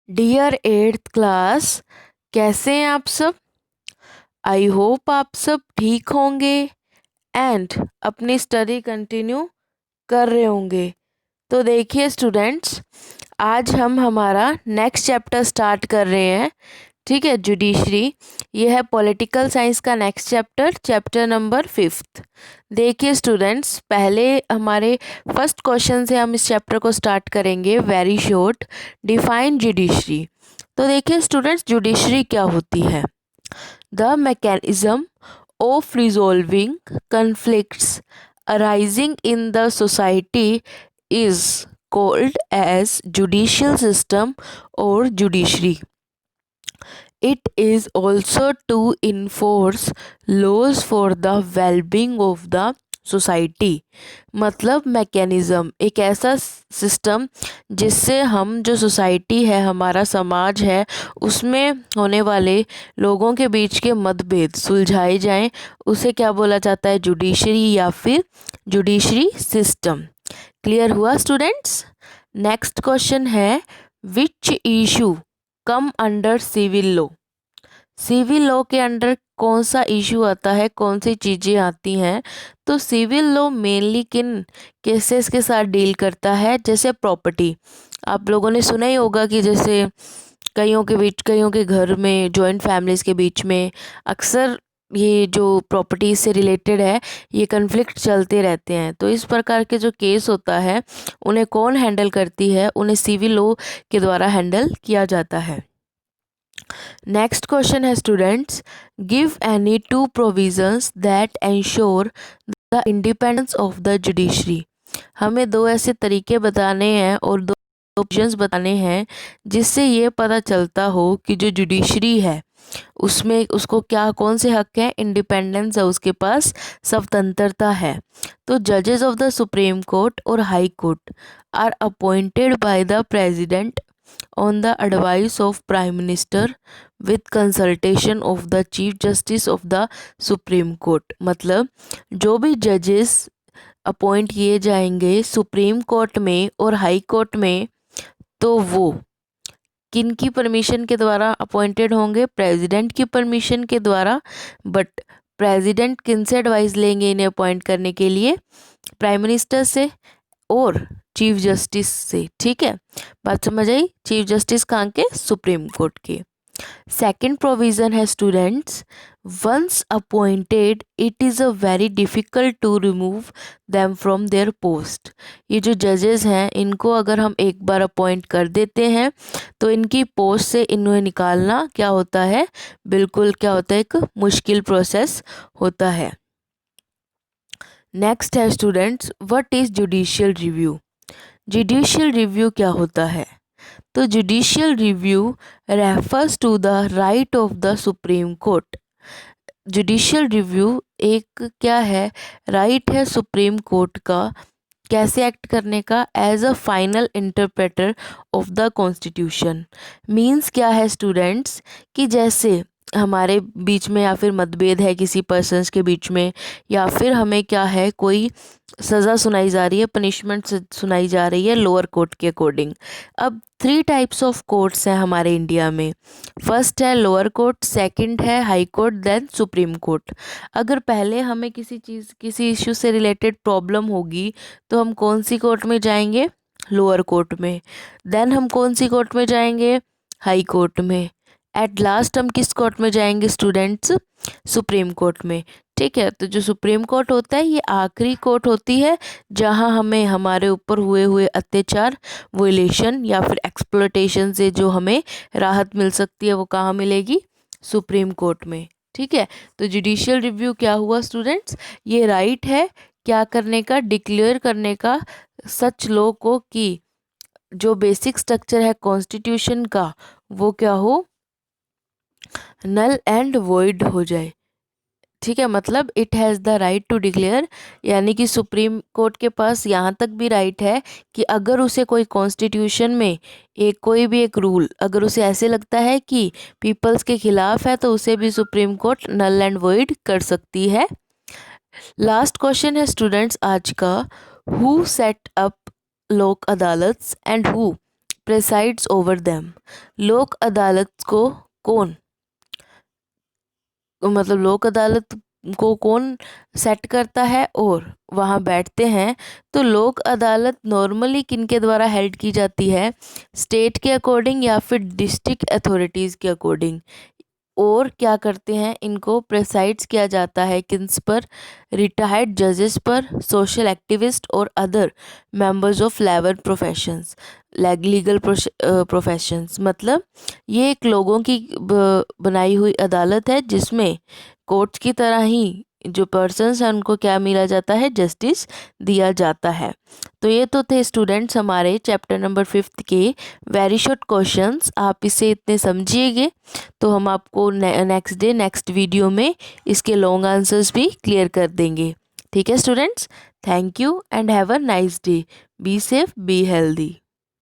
Dear 8th class, कैसे हैं आप सब। आई होप आप सब ठीक होंगे एंड अपनी स्टडी कंटिन्यू कर रहे होंगे। तो देखिए स्टूडेंट्स, आज हम हमारा नेक्स्ट चैप्टर स्टार्ट कर रहे हैं। ठीक है, जुडिशरी। ये है पॉलिटिकल साइंस का next chapter, chapter number 5th। देखिए स्टूडेंट्स, पहले हमारे फर्स्ट क्वेश्चन से हम इस चैप्टर को स्टार्ट करेंगे। Very short, define judiciary. तो देखिए स्टूडेंट्स, जुडिशरी क्या होती है। The mechanism of resolving conflicts arising in the society is called as judicial system or judiciary. It is also to enforce laws for the well-being of the society. मतलब mechanism एक ऐसा system जिससे हम जो society है, हमारा समाज है, उसमें होने वाले लोगों के बीच के मतभेद सुलझाए जाएं, उसे क्या बोला जाता है, जुडिशरी या फिर जुडिशरी सिस्टम। क्लियर हुआ स्टूडेंट्स। नेक्स्ट क्वेश्चन है, which issue come under civil law. Civil law के अंडर कौन सा इशू आता है, कौन सी चीज़ें आती हैं। तो सिविल लॉ मेनली किन केसेस के साथ डील करता है, जैसे प्रॉपर्टी। आप लोगों ने सुना ही होगा कि जैसे कईयों के घर में, जॉइंट फैमिलीज़ के बीच में अक्सर ये जो प्रॉपर्टी से रिलेटेड है, ये कन्फ्लिक्ट चलते रहते हैं। तो इस प्रकार के जो केस होता है, उन्हें कौन हैंडल करती है, उन्हें सिविल लॉ के द्वारा हैंडल किया जाता है। नेक्स्ट क्वेश्चन है students, give any two provisions that ensure the independence of the judiciary. हमें दो ऐसे तरीके बताने हैं और दो प्रोविजंस बताने हैं जिससे ये पता चलता हो कि जो जुडिशरी है उसमें उसको क्या, कौन से हक है, इंडिपेंडेंस है उसके पास, स्वतंत्रता है। तो जजेस ऑफ द सुप्रीम कोर्ट और High Court are appointed by the president on the advice of prime minister with consultation of the chief justice of the supreme court। मतलब जो भी जजेस अपॉइंट किए जाएंगे सुप्रीम कोर्ट में और हाई कोर्ट में, तो वो किन की परमिशन के द्वारा अपॉइंटेड होंगे, प्रेसिडेंट की परमिशन के द्वारा। बट प्रेसिडेंट किन से एडवाइस लेंगे इन्हें अपॉइंट करने के लिए, प्राइम मिनिस्टर से और चीफ जस्टिस से। ठीक है, बात समझ आई। चीफ जस्टिस कहाँ के, सुप्रीम कोर्ट के। सेकंड प्रोविज़न है students, once appointed it is a very difficult to remove them from their post. ये जो जजेस हैं, इनको अगर हम एक बार अपॉइंट कर देते हैं तो इनकी पोस्ट से इन्हें निकालना क्या होता है, बिल्कुल क्या होता है, एक मुश्किल प्रोसेस होता है। नेक्स्ट है students, what is judicial review. Judicial review क्या होता है। तो judicial review refers to the right of the Supreme Court. Judicial review एक क्या है, राइट है सुप्रीम कोर्ट का कैसे एक्ट करने का, as a final interpreter of the constitution. Means क्या है स्टूडेंट्स, कि जैसे हमारे बीच में या फिर मतभेद है किसी पर्सन्स के बीच में, या फिर हमें क्या है, कोई सज़ा सुनाई जा रही है, पनिशमेंट सुनाई जा रही है लोअर कोर्ट के अकॉर्डिंग। अब 3 टाइप्स ऑफ कोर्ट्स हैं हमारे इंडिया में। फर्स्ट है लोअर कोर्ट, सेकंड है high court, then Supreme Court. अगर पहले हमें किसी इशू से रिलेटेड प्रॉब्लम होगी तो हम कौन सी कोर्ट में जाएंगे, लोअर कोर्ट में। देन हम कौन सी कोर्ट में जाएंगे, हाई कोर्ट में। एट लास्ट हम किस कोर्ट में जाएंगे स्टूडेंट्स, सुप्रीम कोर्ट में। ठीक है, तो जो सुप्रीम कोर्ट होता है ये आखिरी कोर्ट होती है जहां हमें हमारे ऊपर हुए अत्याचार, वोलेशन या फिर एक्सप्लॉयटेशन से जो हमें राहत मिल सकती है, वो कहाँ मिलेगी, सुप्रीम कोर्ट में। ठीक है, तो जुडिशियल रिव्यू क्या हुआ स्टूडेंट्स, ये राइट है क्या करने का, डिक्लेयर करने का सच लॉ को कि जो बेसिक स्ट्रक्चर है कॉन्स्टिट्यूशन का वो क्या हो, नल एंड वॉइड हो जाए। ठीक है, मतलब it has the right to declare, यानी कि सुप्रीम कोर्ट के पास यहाँ तक भी राइट है कि अगर उसे कोई कॉन्स्टिट्यूशन में कोई भी एक रूल अगर उसे ऐसे लगता है कि पीपल्स के खिलाफ है, तो उसे भी Supreme Court null and void कर सकती है। लास्ट क्वेश्चन है स्टूडेंट्स आज का, हु सेट अप लोक अदालत्स एंड हु प्रेसाइड्स ओवर देम। लोक अदालत को कौन मतलब लोक अदालत को कौन सेट करता है और वहाँ बैठते हैं? तो लोक अदालत नॉर्मली किनके द्वारा हेल्ड की जाती है? स्टेट के अकॉर्डिंग या फिर डिस्ट्रिक्ट अथॉरिटीज़ के अकॉर्डिंग। और क्या करते हैं, इनको प्रेसाइड्स किया जाता है किन्स पर? रिटायर्ड जजेस पर, सोशल एक्टिविस्ट और other members of labour professions, legal professions. मतलब ये एक लोगों की बनाई हुई अदालत है जिसमें कोर्ट्स की तरह ही जो पर्सन्स हैं उनको क्या मिला जाता है? जस्टिस दिया जाता है। तो ये तो थे स्टूडेंट्स हमारे चैप्टर नंबर 5 के वेरी शॉर्ट क्वेश्चंस। आप इसे इतने समझिएगा तो हम आपको नेक्स्ट डे नेक्स्ट वीडियो में इसके लॉन्ग आंसर्स भी क्लियर कर देंगे। ठीक है students, thank you and have a nice day. Be safe, be healthy.